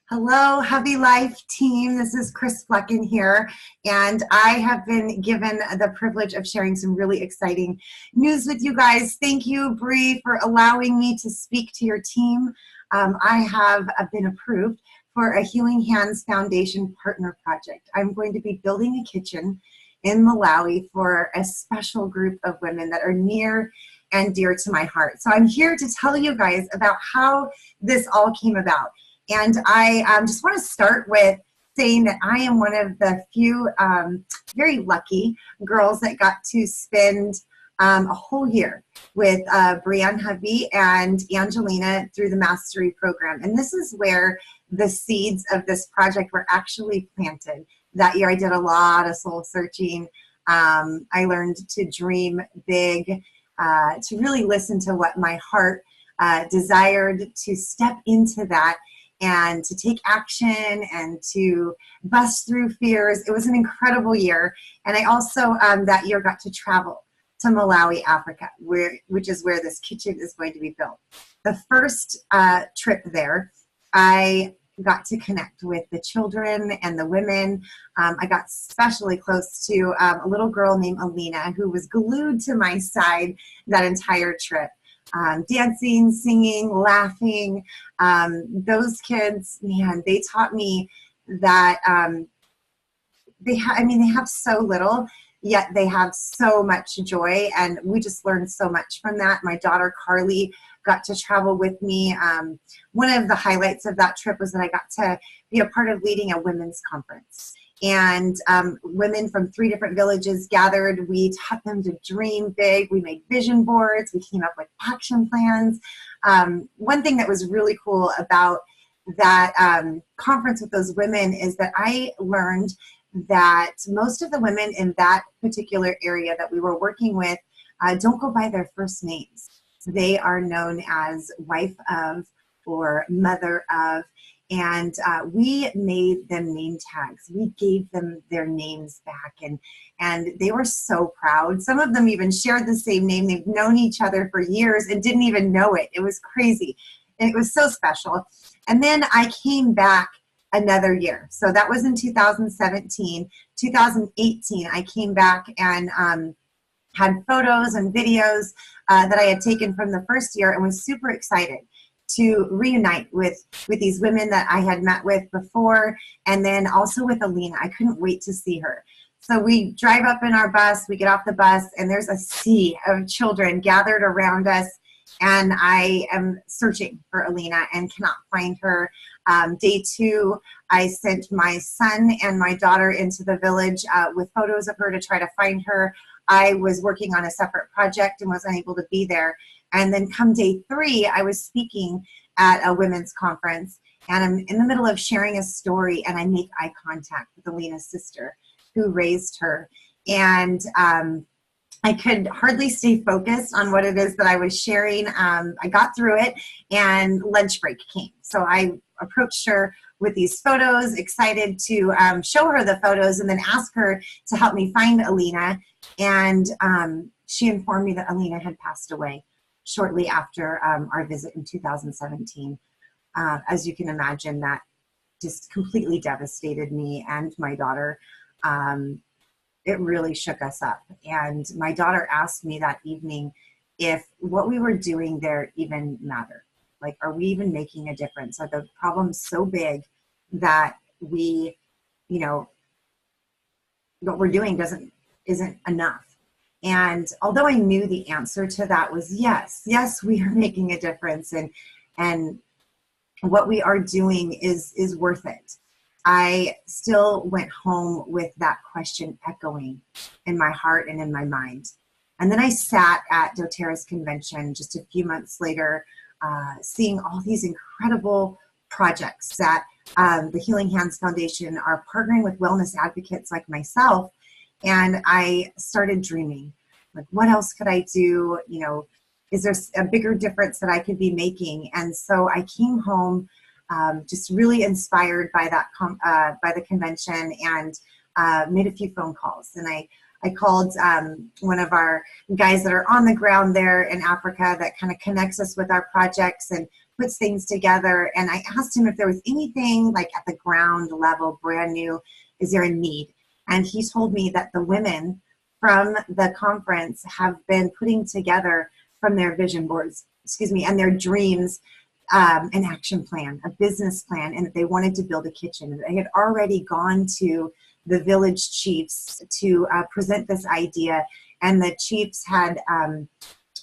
Hello, Hubby Life team. This is Chris Flecken here, and I have been given the privilege of sharing some really exciting news with you guys. Thank you, Bree, for allowing me to speak to your team. I have been approved for a Healing Hands Foundation partner project. I'm going to be building a kitchen in Malawi for a special group of women that are near and dear to my heart. So I'm here to tell you guys about how this all came about. And I just want to start with saying that I am one of the few very lucky girls that got to spend a whole year with Brianne Hubby and Angelina through the Mastery program. And this is where the seeds of this project were actually planted. That year I did a lot of soul searching. I learned to dream big, to really listen to what my heart desired, to step into that and to take action and to bust through fears. It was an incredible year. And I also that year got to travel to Malawi, Africa, which is where this kitchen is going to be built. The first trip there, I got to connect with the children and the women. I got especially close to a little girl named Alina, who was glued to my side that entire trip. Dancing, singing, laughing. Those kids, man, they taught me that they have so little, yet they have so much joy, and we just learned so much from that. My daughter Carly got to travel with me. One of the highlights of that trip was that I got to be a part of leading a women's conference. And women from 3 different villages gathered. We taught them to dream big. We made vision boards. We came up with action plans. One thing that was really cool about that conference with those women is that I learned that most of the women in that particular area that we were working with don't go by their first names. They are known as wife of or mother of. And we made them name tags. We gave them their names back, and they were so proud. Some of them even shared the same name. They've known each other for years and didn't even know it. It was crazy. And it was so special. And then I came back another year. So that was in 2017. 2018, I came back and had photos and videos that I had taken from the first year and was super excited to reunite with these women that I had met with before, and then also with Alina. I couldn't wait to see her. So we drive up in our bus, we get off the bus, and there's a sea of children gathered around us, and I am searching for Alina and cannot find her. Day 2, I sent my son and my daughter into the village with photos of her to try to find her. I was working on a separate project and was unable to be there. And then come day 3, I was speaking at a women's conference, and I'm in the middle of sharing a story, and I make eye contact with Alina's sister who raised her. And I could hardly stay focused on what it is that I was sharing. I got through it, and lunch break came. So I approached her with these photos, excited to show her the photos and then ask her to help me find Alina. And she informed me that Alina had passed away shortly after our visit in 2017. As you can imagine, that just completely devastated me and my daughter. It really shook us up. And my daughter asked me that evening if what we were doing there even mattered. Like, are we even making a difference? Are the problems so big that we, what we're doing isn't enough? And although I knew the answer to that was yes, we are making a difference, and what we are doing is worth it, I still went home with that question echoing in my heart and in my mind. And then I sat at doTERRA's convention just a few months later, seeing all these incredible projects that the Healing Hands Foundation are partnering with wellness advocates like myself. And I started dreaming, like, what else could I do? Is there a bigger difference that I could be making? And so I came home just really inspired by that, by the convention, and made a few phone calls. And I called one of our guys that are on the ground there in Africa that kind of connects us with our projects, and puts things together. And I asked him if there was anything like at the ground level, brand new, is there a need? And he told me that the women from the conference have been putting together from their vision boards, and their dreams, an action plan, a business plan, and that they wanted to build a kitchen. They had already gone to the village chiefs to present this idea, and the chiefs had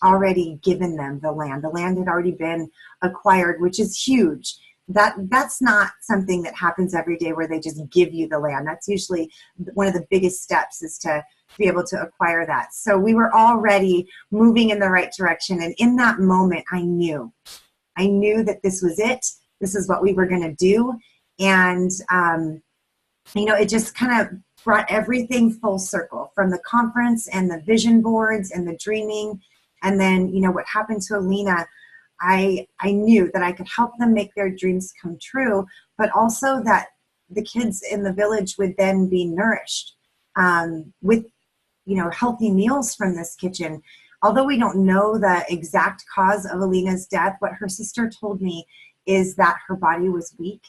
already given them the land. The land had already been acquired, which is huge. That's not something that happens every day where they just give you the land. That's usually one of the biggest steps, is to be able to acquire that. So we were already moving in the right direction. And in that moment, I knew that this was it. This is what we were going to do. And, it just kind of brought everything full circle, from the conference and the vision boards and the dreaming. And then, what happened to Alina, I knew that I could help them make their dreams come true, but also that the kids in the village would then be nourished with, healthy meals from this kitchen. Although we don't know the exact cause of Alina's death, what her sister told me is that her body was weak,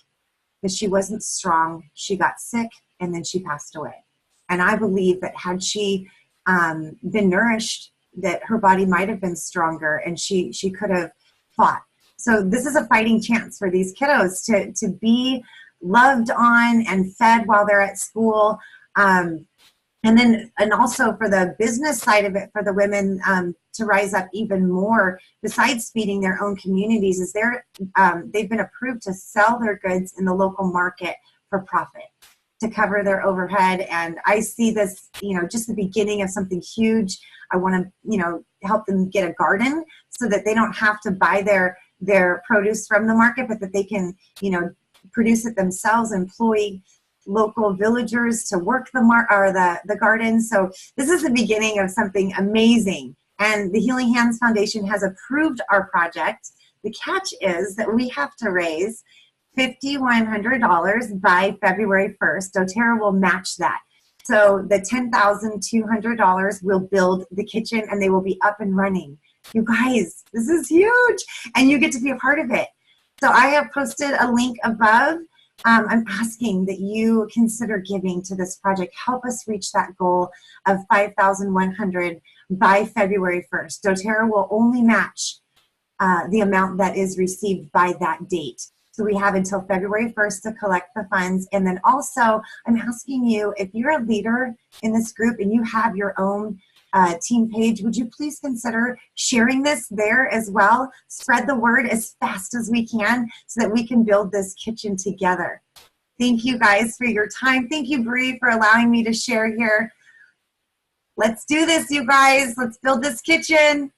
that she wasn't strong. She got sick, and then she passed away. And I believe that had she been nourished, that her body might have been stronger, and she could have fought. So this is a fighting chance for these kiddos to be loved on and fed while they're at school. And also for the business side of it, for the women to rise up even more, besides feeding their own communities, is they've been approved to sell their goods in the local market for profit, to cover their overhead. And I see this, just the beginning of something huge. I want to, help them get a garden so that they don't have to buy their produce from the market, but that they can, produce it themselves, employ local villagers to work the garden. So this is the beginning of something amazing. And the Healing Hands Foundation has approved our project. The catch is that we have to raise $5,100 by February 1st. doTERRA will match that. So the $10,200 will build the kitchen, and they will be up and running. You guys, this is huge, and you get to be a part of it. So I have posted a link above. I'm asking that you consider giving to this project. Help us reach that goal of $5,100 by February 1st. doTERRA will only match the amount that is received by that date. So we have until February 1st to collect the funds. And then also, I'm asking you, if you're a leader in this group and you have your own team page, would you please consider sharing this there as well? Spread the word as fast as we can so that we can build this kitchen together. Thank you guys for your time. Thank you, Bree, for allowing me to share here. Let's do this, you guys. Let's build this kitchen.